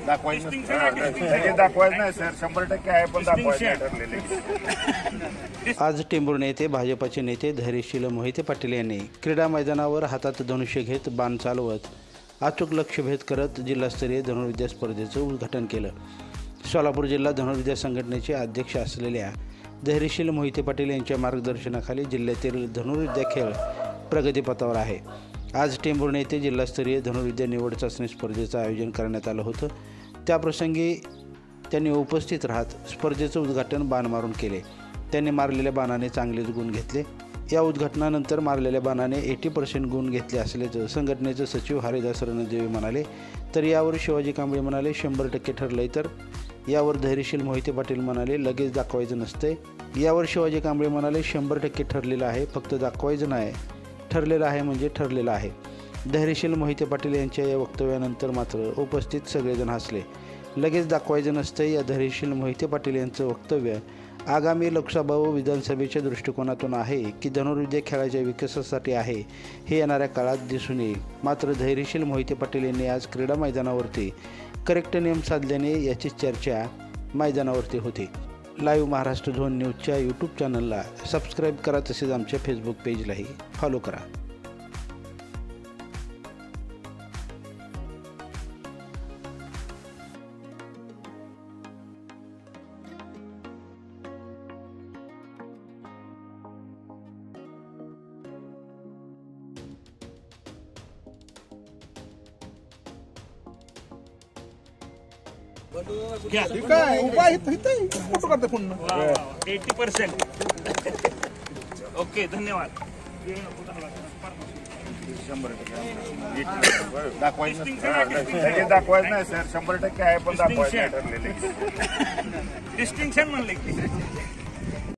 दाखवायचं नाही सर, 100% आहे, पण दाखवायचं ठरलेले. आज टेंभुर्णी येथे भाजपाचे नेते धैर्यशील मोहिते पाटील यांनी क्रीडा मैदानावर हातात धनुष्य घेत बाण चालवत अचूक लक्ष्यभेद करत जिल्हास्तरीय धनुर्विद्या स्पर्धेचं उद्घाटन केलं. सोलापूर जिल्हा धनुर्विद्या संघटनेचे अध्यक्ष असलेल्या धैर्यशील मोहिते पाटील यांच्या मार्गदर्शनाखाली जिल्ह्यातील धनुर्विद्या खेळ प्रगतीपथावर आहे. आज टेंभुर्णी येथे जिल्हास्तरीय धनुर्विद्या निवड चाचणी स्पर्धेचं आयोजन करण्यात आलं होतं. त्याप्रसंगी त्यांनी उपस्थित राहत स्पर्धेचं उद्घाटन बाण मारून केले. त्यांनी मारलेल्या बाणाने चांगलेच गुण घेतले. या उद्घाटनानंतर मारलेल्या बाणाने 80% गुण घेतले असल्याचं संघटनेचे सचिव हरिदास रणदेवी म्हणाले. तर यावर शिवाजी कांबळे म्हणाले 100% ठरलंय. तर यावर धैर्यशील मोहिते पाटील म्हणाले लगेच दाखवायचं नसते. यावर शिवाजी कांबळे म्हणाले 100% ठरलेलं आहे, फक्त दाखवायचं नाही, ठरलेलं आहे म्हणजे ठरलेलं आहे. धैर्यशील मोहिते पाटील यांच्या या वक्तव्यानंतर मात्र उपस्थित सगळेजण हसले. लगेच दाखवायचं नसतं या धैर्यशील मोहिते पाटील यांचं वक्तव्य आगामी लोकसभा व विधानसभेच्या दृष्टिकोनातून आहे की धनुर्विद्या खेळाच्या विकासासाठी आहे हे येणाऱ्या काळात दिसून येईल. मात्र धैर्यशील मोहिते पाटील यांनी आज क्रीडा मैदानावरती करेक्ट नियम साधल्याने याची चर्चा मैदानावरती होती. लाईव्ह महाराष्ट्र झोन न्यूजच्या यूट्यूब चॅनलला सबस्क्राईब करा, तसेच आमच्या फेसबुक पेजलाही फॉलो करा. ठीक आहे, उपाय फोटो करते फोन 80%. ओके, धन्यवाद. 100% दाखवायचं नाही सर, 100% आहे, पण दाखवायचं ठरलेले. डिस्टिंक्शन म्हणले की